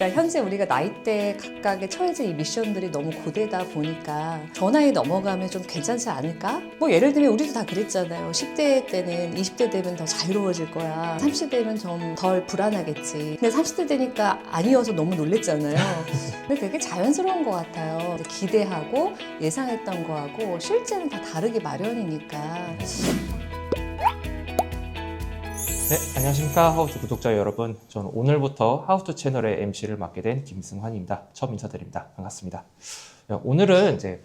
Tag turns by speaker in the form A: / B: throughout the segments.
A: 그러니까 현재 우리가 나이대 각각에 처해진 이 미션들이 너무 고되다 보니까 저 나이 넘어가면 좀 괜찮지 않을까? 뭐 예를 들면 우리도 다 그랬잖아요. 10대 때는 20대 되면 더 자유로워질 거야. 30대 되면 좀 덜 불안하겠지. 근데 30대 되니까 아니어서 너무 놀랬잖아요. 근데 되게 자연스러운 것 같아요. 기대하고 예상했던 거하고 실제는 다 다르기 마련이니까.
B: 네, 안녕하십니까 하우스 구독자 여러분. 저는 오늘부터 하우스 채널의 MC를 맡게 된 김승환입니다. 처음 인사드립니다. 반갑습니다. 오늘은 이제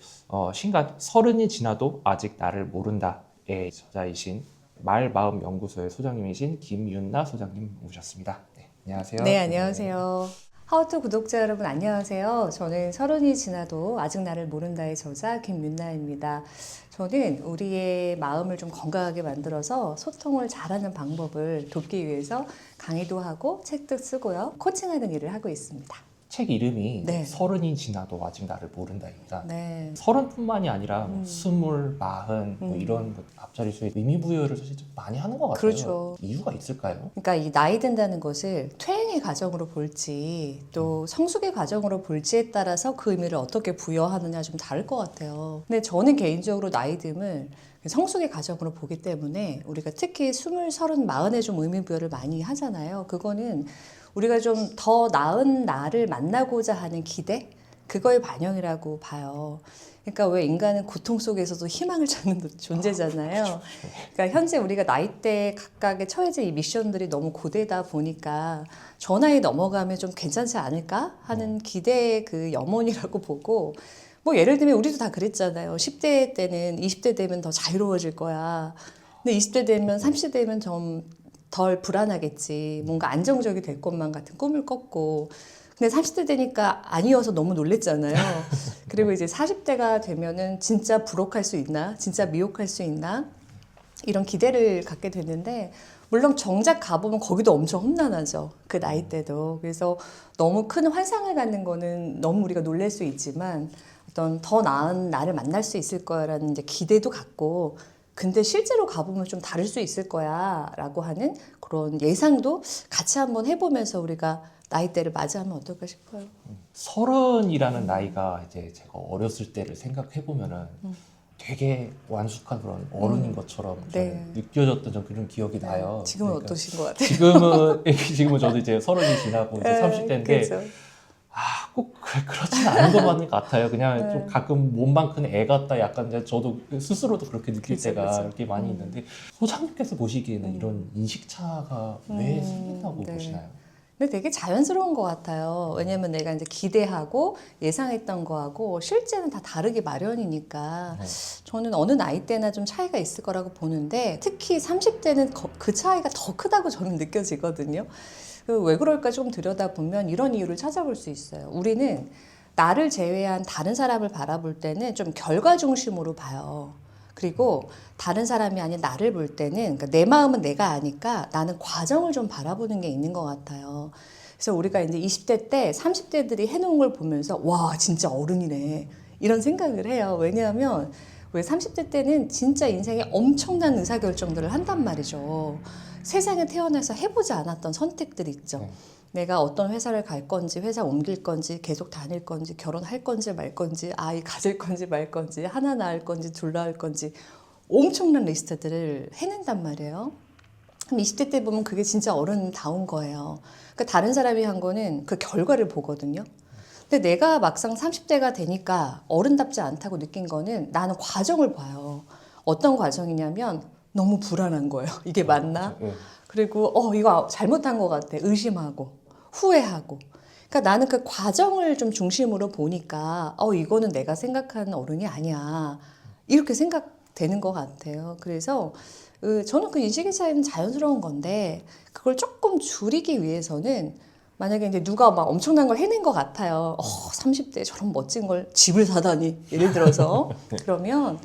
B: 신간 30이 지나도 아직 나를 모른다의 저자이신 말마음연구소의 소장님이신 김윤나 소장님 모셨습니다. 네, 안녕하세요.
A: 네, 안녕하세요. 하우트 구독자 여러분 안녕하세요. 저는 30이 지나도 아직 나를 모른다의 저자 김윤나입니다. 저는 우리의 마음을 좀 건강하게 만들어서 소통을 잘하는 방법을 돕기 위해서 강의도 하고 책도 쓰고요. 코칭하는 일을 하고 있습니다.
B: 책 이름이
A: 네.
B: 30이 지나도 아직 나를 모른다입니다.
A: 네.
B: 30뿐만이 아니라 20, 40 이런 앞자리 수의 의미 부여를 사실 좀 많이 하는 것 같아요.
A: 그렇죠.
B: 이유가 있을까요?
A: 그러니까 이 나이 든다는 것을 퇴행의 과정으로 볼지 또 성숙의 과정으로 볼지에 따라서 그 의미를 어떻게 부여하느냐 좀 다를 것 같아요. 근데 저는 개인적으로 나이 듦을 성숙의 과정으로 보기 때문에 우리가 특히 20, 30, 40에 좀 의미 부여를 많이 하잖아요. 그거는 우리가 좀 더 나은 나를 만나고자 하는 기대? 그거의 반영이라고 봐요. 그러니까 왜 인간은 고통 속에서도 희망을 찾는 존재잖아요. 그러니까 현재 우리가 나이대 각각에 처해진 이 미션들이 너무 고되다 보니까 저 나이 넘어가면 좀 괜찮지 않을까 하는 기대의 그 염원이라고 보고, 뭐 예를 들면 우리도 다 그랬잖아요. 10대 때는 20대 되면 더 자유로워질 거야. 근데 20대 되면 30대 되면 좀 덜 불안하겠지. 뭔가 안정적이 될 것만 같은 꿈을 꿨고. 근데 30대 되니까 아니어서 너무 놀랬잖아요. 그리고 이제 40대가 되면은 진짜 부록할 수 있나? 진짜 미혹할 수 있나? 이런 기대를 갖게 됐는데, 물론 정작 가보면 거기도 엄청 험난하죠. 그 나이 때도. 그래서 너무 큰 환상을 갖는 거는 너무 우리가 놀랄 수 있지만, 어떤 더 나은 나를 만날 수 있을 거라는 이제 기대도 갖고, 근데 실제로 가보면 좀 다를 수 있을 거야 라고 하는 그런 예상도 같이 한번 해보면서 우리가 나이대를 맞이하면 어떨까 싶어요.
B: 30이라는 나이가 이제 제가 어렸을 때를 생각해 보면은 되게 완숙한 그런 어른인 것처럼
A: 네.
B: 느껴졌던 좀 그런 기억이 나요.
A: 지금은
B: 그러니까
A: 어떠신 것 같아요?
B: 지금은 저도 이제 30이 지나고 이제 30대인데
A: 그렇죠.
B: 꼭 그렇진 않은 것만 같아요. 그냥
A: 네.
B: 좀 가끔 몸만 큰 애 같다 약간 이제 저도 스스로도 그렇게 느낄
A: 그렇죠,
B: 때가
A: 그렇죠.
B: 이렇게 많이 있는데 소장님께서 보시기에는 이런 인식차가 왜 생긴다고
A: 네.
B: 보시나요?
A: 근데 되게 자연스러운 것 같아요. 왜냐면 내가 이제 기대하고 예상했던 거하고 실제는 다 다르기 마련이니까 저는 어느 나이 때나 좀 차이가 있을 거라고 보는데 특히 30대는 그 차이가 더 크다고 저는 느껴지거든요. 왜 그럴까 좀 들여다보면 이런 이유를 찾아볼 수 있어요. 우리는 나를 제외한 다른 사람을 바라볼 때는 좀 결과 중심으로 봐요. 그리고 다른 사람이 아닌 나를 볼 때는 그러니까 내 마음은 내가 아니까 나는 과정을 좀 바라보는 게 있는 것 같아요. 그래서 우리가 이제 20대 때 30대들이 해놓은 걸 보면서 와 진짜 어른이네 이런 생각을 해요. 왜냐하면 왜 30대 때는 진짜 인생에 엄청난 의사결정들을 한단 말이죠. 세상에 태어나서 해보지 않았던 선택들이 있죠. 내가 어떤 회사를 갈 건지, 회사 옮길 건지, 계속 다닐 건지, 결혼할 건지 말 건지, 아이 가질 건지 말 건지, 하나 낳을 건지, 둘 낳을 건지 엄청난 리스트들을 해낸단 말이에요. 그럼 20대 때 보면 그게 진짜 어른다운 거예요. 그러니까 다른 사람이 한 거는 그 결과를 보거든요. 근데 내가 막상 30대가 되니까 어른답지 않다고 느낀 거는 나는 과정을 봐요. 어떤 과정이냐면 너무 불안한 거예요. 이게 맞나? 그리고 이거 잘못한 것 같아. 의심하고 후회하고. 그러니까 나는 그 과정을 좀 중심으로 보니까 이거는 내가 생각하는 어른이 아니야. 이렇게 생각되는 것 같아요. 그래서 저는 그 인식의 차이는 자연스러운 건데 그걸 조금 줄이기 위해서는 만약에 이제 누가 막 엄청난 걸 해낸 것 같아요. 30대에 저런 멋진 걸 집을 사다니 예를 들어서 그러면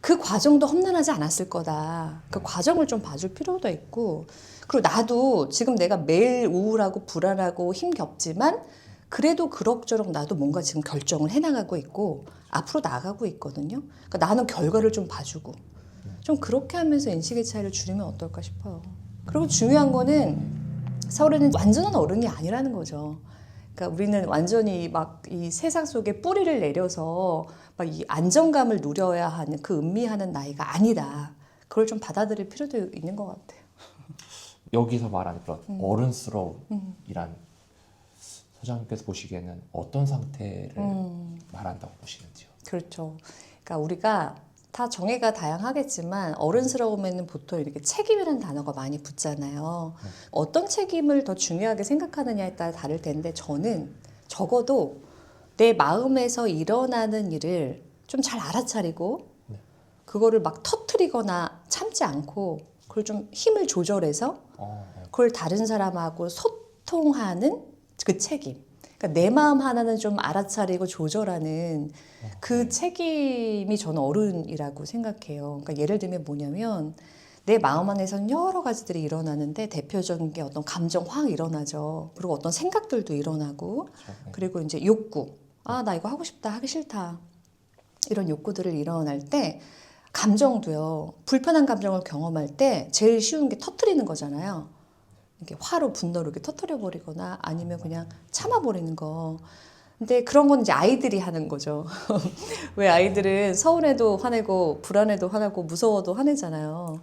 A: 그 과정도 험난하지 않았을 거다. 그 과정을 좀 봐줄 필요도 있고 그리고 나도 지금 내가 매일 우울하고 불안하고 힘겹지만 그래도 그럭저럭 나도 뭔가 지금 결정을 해나가고 있고 앞으로 나가고 있거든요. 그러니까 나는 결과를 좀 봐주고 좀 그렇게 하면서 인식의 차이를 줄이면 어떨까 싶어요. 그리고 중요한 거는 서른은 완전한 어른이 아니라는 거죠. 그러니까 우리는 완전히 막 이 세상 속에 뿌리를 내려서 막 이 안정감을 누려야 하는 그 음미하는 나이가 아니다. 그걸 좀 받아들일 필요도 있는 것 같아요.
B: 여기서 말하는 그런 어른스러움이란 소장님께서 보시기에는 어떤 상태를 말한다고 보시는지요?
A: 그렇죠. 그러니까 우리가 다 정의가 다양하겠지만 어른스러움에는 보통 이렇게 책임이라는 단어가 많이 붙잖아요. 어떤 책임을 더 중요하게 생각하느냐에 따라 다를 텐데 저는 적어도 내 마음에서 일어나는 일을 좀 잘 알아차리고 그거를 막 터트리거나 참지 않고 그걸 좀 힘을 조절해서 그걸 다른 사람하고 소통하는 그 책임. 그러니까 내 마음 하나는 좀 알아차리고 조절하는 그 책임이 저는 어른이라고 생각해요. 그러니까 예를 들면 뭐냐면 내 마음 안에서는 여러 가지들이 일어나는데 대표적인 게 어떤 감정 확 일어나죠. 그리고 어떤 생각들도 일어나고 그리고 이제 욕구. 아, 나 이거 하고 싶다, 하기 싫다. 이런 욕구들을 일어날 때 감정도요. 불편한 감정을 경험할 때 제일 쉬운 게 터트리는 거잖아요. 이렇게 화로 분노로 이렇게 터트려버리거나 아니면 그냥 참아버리는 거. 근데 그런 건 이제 아이들이 하는 거죠. 왜 아이들은 서운해도 화내고 불안해도 화내고 무서워도 화내잖아요.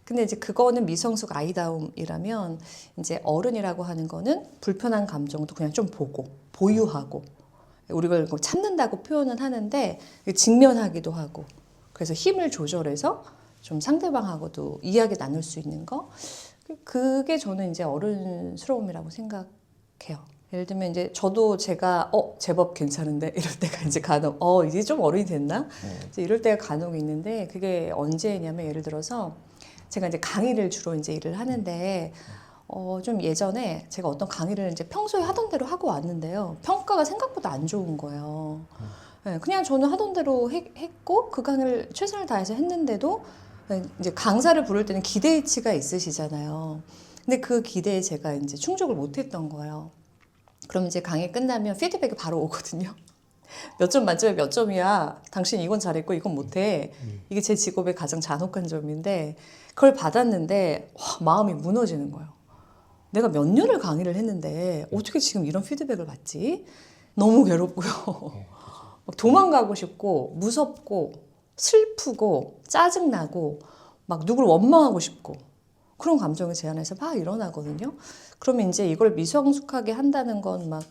A: 근데 이제 그거는 미성숙 아이다움이라면 이제 어른이라고 하는 거는 불편한 감정도 그냥 좀 보고 보유하고 우리가 이걸 참는다고 표현은 하는데 직면하기도 하고 그래서 힘을 조절해서 좀 상대방하고도 이야기 나눌 수 있는 거 그게 저는 이제 어른스러움이라고 생각해요. 예를 들면 이제 저도 제가 제법 괜찮은데 이럴 때가 이제 간혹 이제 좀 어른이 됐나? 이제 이럴 때가 간혹 있는데 그게 언제냐면 예를 들어서 제가 이제 강의를 주로 이제 일을 하는데 좀 예전에 제가 어떤 강의를 이제 평소에 하던 대로 하고 왔는데요. 평가가 생각보다 안 좋은 거예요. 네, 그냥 저는 하던 대로 했고 그 강의를 최선을 다해서 했는데도 이제 강사를 부를 때는 기대치가 있으시잖아요. 근데 그 기대에 제가 이제 충족을 못했던 거예요. 그럼 이제 강의 끝나면 피드백이 바로 오거든요. 몇 점 만점에 몇 점이야. 당신 이건 잘했고 이건 못해. 이게 제 직업의 가장 잔혹한 점인데 그걸 받았는데 마음이 무너지는 거예요. 내가 몇 년을 강의를 했는데 어떻게 지금 이런 피드백을 받지? 너무 괴롭고요. 막 도망가고 싶고 무섭고 슬프고 짜증나고 막 누굴 원망하고 싶고 그런 감정이 제 안에서 막 일어나거든요. 그러면 이제 이걸 미성숙하게 한다는 건 막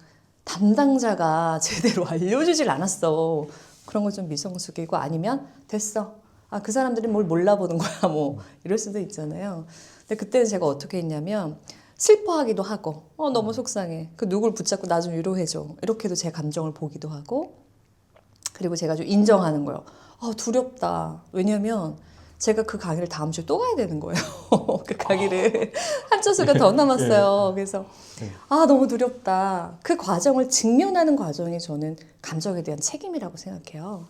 A: 담당자가 제대로 알려주질 않았어. 그런 건 좀 미성숙이고 아니면 됐어. 아, 그 사람들이 뭘 몰라보는 거야. 뭐 이럴 수도 있잖아요. 근데 그때는 제가 어떻게 했냐면 슬퍼하기도 하고 너무 속상해. 그 누굴 붙잡고 나 좀 위로해줘. 이렇게도 제 감정을 보기도 하고 그리고 제가 좀 인정하는 거예요. 두렵다. 왜냐면 제가 그 강의를 다음 주에 또 가야 되는 거예요. 그 강의를 한 차수가 더 남았어요. 그래서 너무 두렵다. 그 과정을 직면하는 과정이 저는 감정에 대한 책임이라고 생각해요.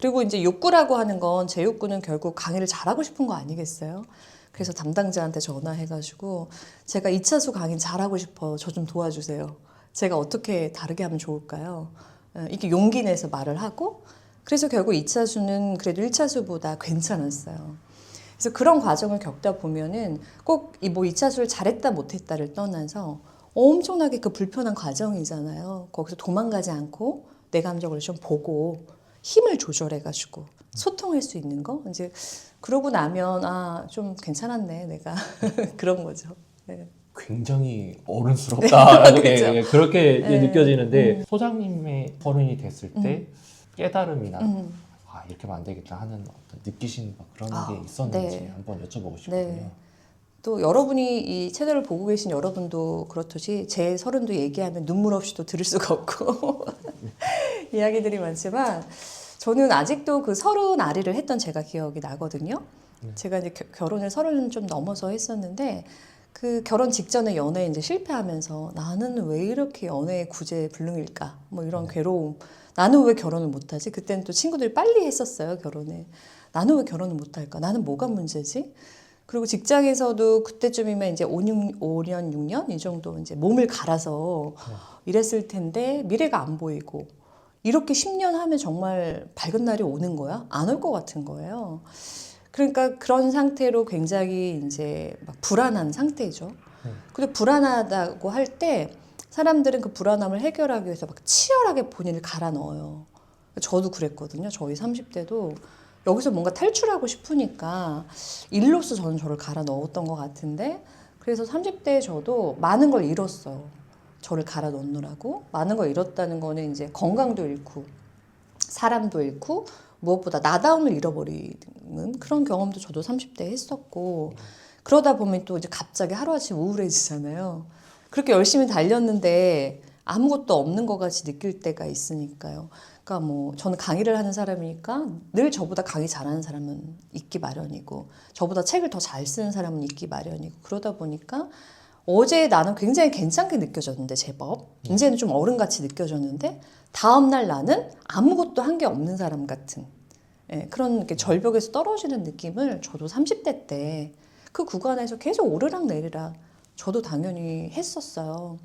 A: 그리고 이제 욕구라고 하는 건 제 욕구는 결국 강의를 잘하고 싶은 거 아니겠어요? 그래서 담당자한테 전화해가지고 제가 2차수 강의 잘하고 싶어요. 저 좀 도와주세요. 제가 어떻게 다르게 하면 좋을까요? 이렇게 용기 내서 말을 하고 그래서 결국 2차수는 그래도 1차수보다 괜찮았어요. 그래서 그런 과정을 겪다 보면은 꼭 이 뭐 2차수를 잘했다 못했다를 떠나서 엄청나게 그 불편한 과정이잖아요. 거기서 도망가지 않고 내 감정을 좀 보고 힘을 조절해가지고 소통할 수 있는 거 이제 그러고 나면 좀 괜찮았네 내가 그런 거죠. 네.
B: 굉장히 어른스럽다.
A: 그렇죠.
B: 그렇게 느껴지는데 소장님의 어른이 됐을 때 깨달음이나 이렇게 하면 안 되겠다 하는 어떤 느끼신 그런 게 있었는지
A: 네.
B: 한번 여쭤보고 싶거든요.
A: 네. 또 여러분이 이 채널을 보고 계신 여러분도 그렇듯이 제 서른도 얘기하면 눈물 없이도 들을 수가 없고 이야기들이 많지만 저는 아직도 그 30아리를 했던 제가 기억이 나거든요. 제가 이제 결혼을 30은 좀 넘어서 했었는데 그 결혼 직전에 연애에 이제 실패하면서 나는 왜 이렇게 연애의 구제에 불능일까? 뭐 이런 괴로움. 나는 왜 결혼을 못하지? 그때는 또 친구들이 빨리 했었어요, 결혼을. 나는 왜 결혼을 못할까? 나는 뭐가 문제지? 그리고 직장에서도 그때쯤이면 이제 5년, 6년 이 정도 이제 몸을 갈아서 일했을 텐데 미래가 안 보이고 이렇게 10년 하면 정말 밝은 날이 오는 거야? 안 올 것 같은 거예요. 그러니까 그런 상태로 굉장히 이제 막 불안한 상태죠. 근데 불안하다고 할 때 사람들은 그 불안함을 해결하기 위해서 막 치열하게 본인을 갈아 넣어요. 저도 그랬거든요. 저희 30대도 여기서 뭔가 탈출하고 싶으니까 일로서 저는 저를 갈아 넣었던 것 같은데, 그래서 30대에 저도 많은 걸 잃었어요. 저를 갈아 넣느라고. 많은 걸 잃었다는 거는 이제 건강도 잃고 사람도 잃고 무엇보다 나다움을 잃어버리는 그런 경험도 저도 30대에 했었고, 그러다 보면 또 이제 갑자기 하루아침 우울해지잖아요. 그렇게 열심히 달렸는데 아무것도 없는 것 같이 느낄 때가 있으니까요. 그러니까 뭐 저는 강의를 하는 사람이니까 늘 저보다 강의 잘하는 사람은 있기 마련이고, 저보다 책을 더 잘 쓰는 사람은 있기 마련이고, 그러다 보니까 어제 나는 굉장히 괜찮게 느껴졌는데 제법 이제는 좀 어른같이 느껴졌는데, 다음날 나는 아무것도 한 게 없는 사람 같은, 예, 그런 이렇게 절벽에서 떨어지는 느낌을 저도 30대 때 그 구간에서 계속 오르락 내리락 저도 당연히 했었어요.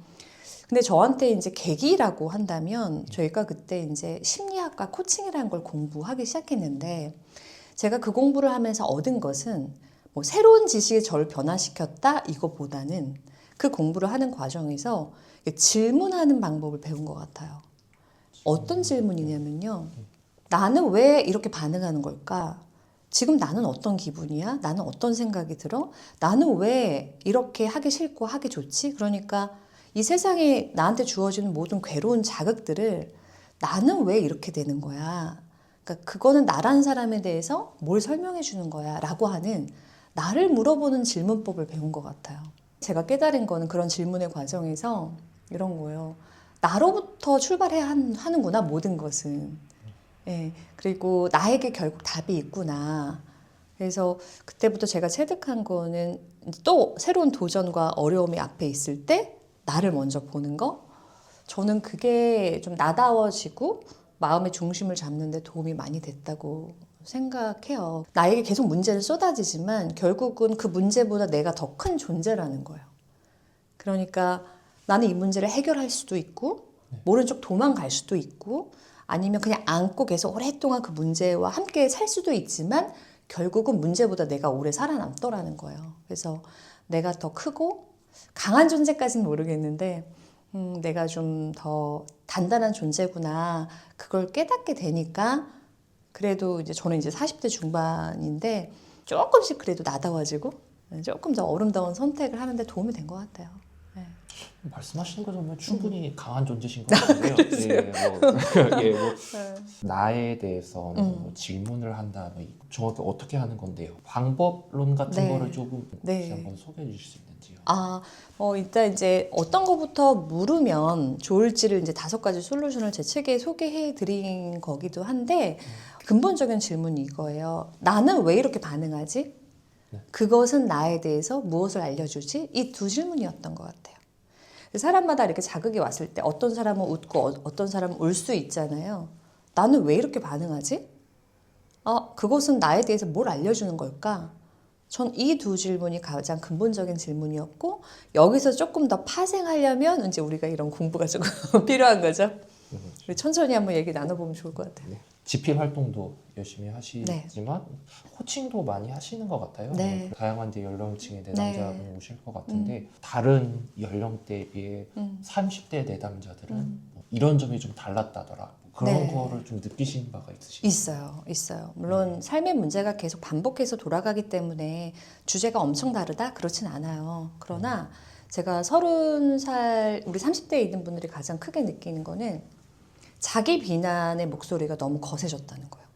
A: 근데 저한테 이제 계기라고 한다면, 저희가 그때 이제 심리학과 코칭이라는 걸 공부하기 시작했는데, 제가 그 공부를 하면서 얻은 것은 뭐 새로운 지식이 저를 변화시켰다 이거보다는 그 공부를 하는 과정에서 질문하는 방법을 배운 것 같아요. 어떤 질문이냐면요. 나는 왜 이렇게 반응하는 걸까? 지금 나는 어떤 기분이야? 나는 어떤 생각이 들어? 나는 왜 이렇게 하기 싫고 하기 좋지? 그러니까 이 세상에 나한테 주어지는 모든 괴로운 자극들을 나는 왜 이렇게 되는 거야? 그러니까 그거는 나라는 사람에 대해서 뭘 설명해 주는 거야? 라고 하는 나를 물어보는 질문법을 배운 것 같아요. 제가 깨달은 거는 그런 질문의 과정에서 이런 거예요. 나로부터 출발해야 하는구나, 모든 것은. 예, 그리고 나에게 결국 답이 있구나. 그래서 그때부터 제가 체득한 거는 또 새로운 도전과 어려움이 앞에 있을 때 나를 먼저 보는 거. 저는 그게 좀 나다워지고 마음의 중심을 잡는 데 도움이 많이 됐다고 생각해요. 나에게 계속 문제는 쏟아지지만 결국은 그 문제보다 내가 더 큰 존재라는 거예요. 그러니까 나는 이 문제를 해결할 수도 있고 모른 척 도망갈 수도 있고, 아니면 그냥 안고 계속 오랫동안 그 문제와 함께 살 수도 있지만 결국은 문제보다 내가 오래 살아남더라는 거예요. 그래서 내가 더 크고 강한 존재까지는 모르겠는데 내가 좀 더 단단한 존재구나, 그걸 깨닫게 되니까 그래도 이제 저는 이제 40대 중반인데 조금씩 그래도 나다워지고 조금 더 아름다운 선택을 하는데 도움이 된 것 같아요. 네.
B: 말씀하시는 거 보면 충분히 강한 존재신 것 같은데요. 나에 대해서 뭐 질문을 한다, 뭐 정확히 어떻게 하는 건데요? 방법론 같은
A: 네.
B: 거를 조금
A: 네.
B: 한번 소개해 주실 수 있는지요?
A: 일단 이제 어떤 것부터 물으면 좋을지를 이제 5가지 솔루션을 제 책에 소개해 드린 거기도 한데, 근본적인 질문이 이거예요. 나는 왜 이렇게 반응하지? 그것은 나에 대해서 무엇을 알려주지? 이 두 질문이었던 것 같아요. 사람마다 이렇게 자극이 왔을 때 어떤 사람은 웃고 어떤 사람은 울 수 있잖아요. 나는 왜 이렇게 반응하지? 그것은 나에 대해서 뭘 알려주는 걸까? 전 이 두 질문이 가장 근본적인 질문이었고, 여기서 조금 더 파생하려면 이제 우리가 이런 공부가 조금 필요한 거죠. 우리 천천히 한번 얘기 나눠보면 좋을 것 같아요.
B: 네. 집필 활동도 열심히 하시지만 코칭도 많이 하시는 것 같아요.
A: 네.
B: 뭐 다양한 연령층의
A: 네.
B: 내담자분 오실 것 같은데 다른 연령대에 비해 30대 내담자들은 뭐 이런 점이 좀 달랐다더라, 뭐 그런
A: 네.
B: 거를 좀 느끼신 바가 있으신가요?
A: 있어요. 물론 삶의 문제가 계속 반복해서 돌아가기 때문에 주제가 엄청 다르다? 그렇진 않아요. 그러나 제가 30살, 우리 30대에 있는 분들이 가장 크게 느끼는 거는 자기 비난의 목소리가 너무 거세졌다는 거예요.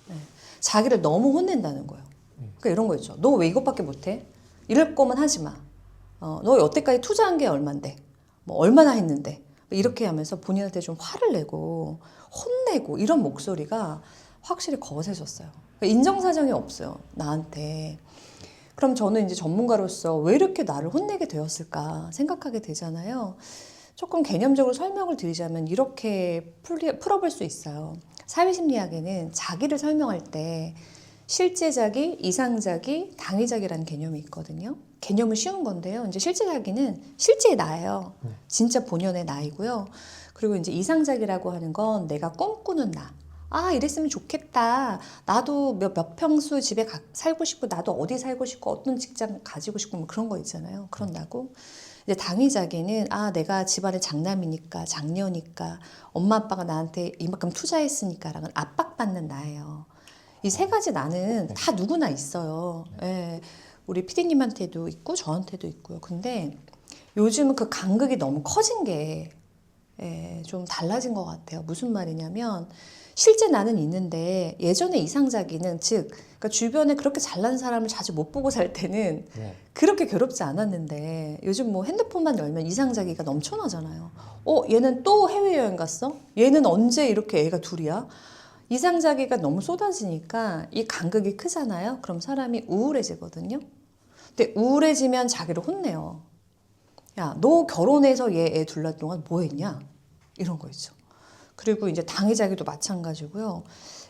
A: 네. 자기를 너무 혼낸다는 거예요. 그러니까 이런 거 있죠. 너 왜 이것밖에 못해? 이럴 거면 하지 마. 너 여태까지 투자한 게 얼만데? 뭐 얼마나 했는데? 이렇게 하면서 본인한테 좀 화를 내고 혼내고 이런 목소리가 확실히 거세졌어요. 그러니까 인정사정이 없어요, 나한테. 그럼 저는 이제 전문가로서 왜 이렇게 나를 혼내게 되었을까 생각하게 되잖아요. 조금 개념적으로 설명을 드리자면 이렇게 풀어볼 수 있어요. 사회심리학에는 자기를 설명할 때 실제자기, 이상자기, 당위자기라는 개념이 있거든요. 개념은 쉬운 건데요. 이제 실제자기는 실제의 나예요. 진짜 본연의 나이고요. 그리고 이제 이상자기라고 하는 건 내가 꿈꾸는 나. 이랬으면 좋겠다. 나도 몇 평수 집에 살고 싶고, 나도 어디 살고 싶고, 어떤 직장 가지고 싶고, 뭐 그런 거 있잖아요. 그런 나고. 이제 당위자기는 내가 집안의 장남이니까, 장녀니까, 엄마 아빠가 나한테 이만큼 투자했으니까라는 압박받는 나예요. 이 세 가지 나는 다 누구나 있어요. 예, 우리 피디님한테도 있고 저한테도 있고요. 근데 요즘은 그 간극이 너무 커진 게 좀 달라진 것 같아요. 무슨 말이냐면 실제 나는 있는데 예전에 이상자기는 즉 그러니까 주변에 그렇게 잘난 사람을 자주 못 보고 살 때는 그렇게 괴롭지 않았는데 요즘 뭐 핸드폰만 열면 이상자기가 넘쳐나잖아요. 얘는 또 해외여행 갔어? 얘는 언제 이렇게 애가 둘이야? 이상자기가 너무 쏟아지니까 이 간극이 크잖아요. 그럼 사람이 우울해지거든요. 근데 우울해지면 자기를 혼내요. 야, 너 결혼해서 얘 애 둘 날 동안 뭐 했냐? 이런 거 있죠. 그리고 이제 당위자기도 마찬가지고요.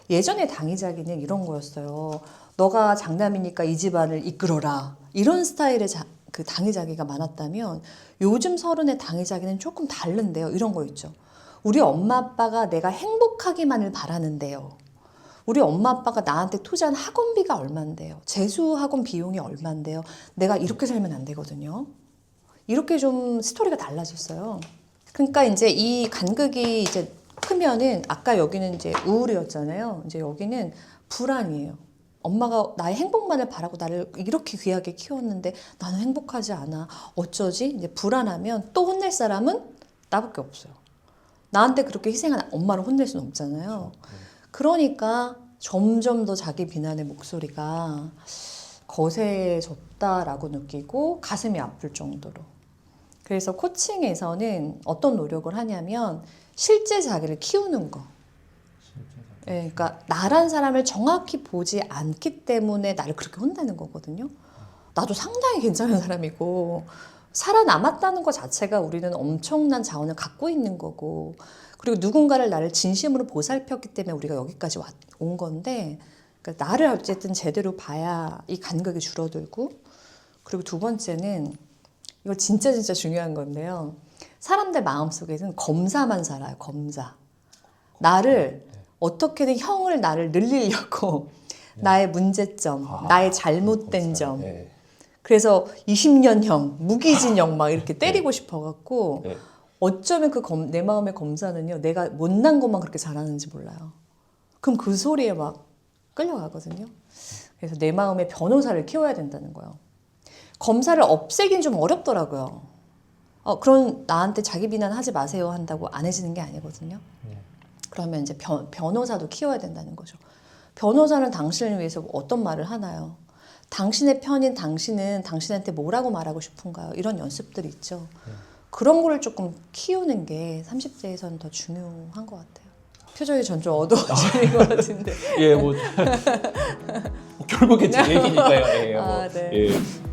A: 예전에 당위자기는 이런 거였어요. 너가 장남이니까 이 집안을 이끌어라. 이런 스타일의 그 당위자기가 많았다면 요즘 서른의 당위자기는 조금 다른데요. 이런 거 있죠. 우리 엄마 아빠가 내가 행복하기만을 바라는데요. 우리 엄마 아빠가 나한테 투자한 학원비가 얼만데요. 재수학원 비용이 얼만데요. 내가 이렇게 살면 안 되거든요. 이렇게 좀 스토리가 달라졌어요. 그러니까 이제 이 간극이 이제 크면은 아까 여기는 이제 우울이었잖아요. 이제 여기는 불안이에요. 엄마가 나의 행복만을 바라고 나를 이렇게 귀하게 키웠는데 나는 행복하지 않아. 어쩌지? 이제 불안하면 또 혼낼 사람은 나밖에 없어요. 나한테 그렇게 희생한 엄마를 혼낼 수는 없잖아요. 그러니까 점점 더 자기 비난의 목소리가 거세졌다라고 느끼고 가슴이 아플 정도로. 그래서 코칭에서는 어떤 노력을 하냐면 실제 자기를 키우는 거. 예, 그러니까 나란 사람을 정확히 보지 않기 때문에 나를 그렇게 혼내는 거거든요. 나도 상당히 괜찮은 사람이고 살아남았다는 것 자체가 우리는 엄청난 자원을 갖고 있는 거고 그리고 누군가를 나를 진심으로 보살폈기 때문에 우리가 여기까지 온 건데 그러니까 나를 어쨌든 제대로 봐야 이 간극이 줄어들고 그리고 두 번째는 이거 진짜 중요한 건데요. 사람들 마음속에는 검사만 살아요. 검사. 나를 어떻게든 형을 나를 늘리려고 나의 문제점, 나의 잘못된 점. 그래서 20년형, 무기징역 막 이렇게 때리고 싶어갖고 어쩌면 내 마음의 검사는요. 내가 못난 것만 그렇게 잘하는지 몰라요. 그럼 그 소리에 막 끌려가거든요. 그래서 내 마음의 변호사를 키워야 된다는 거예요. 검사를 없애긴 좀 어렵더라고요. 그런 나한테 자기 비난하지 마세요 한다고 안 해지는 게 아니거든요. 그러면 이제 변호사도 키워야 된다는 거죠. 변호사는 당신을 위해서 어떤 말을 하나요? 당신의 편인 당신은 당신한테 뭐라고 말하고 싶은가요? 이런 연습들이 있죠. 그런 거를 조금 키우는 게 30대에서는 더 중요한 것 같아요. 표정이 점점 어두워지는 것 같은데.
B: 예, 뭐 결국에 제 얘기니까요. 예,
A: 네.
B: 예.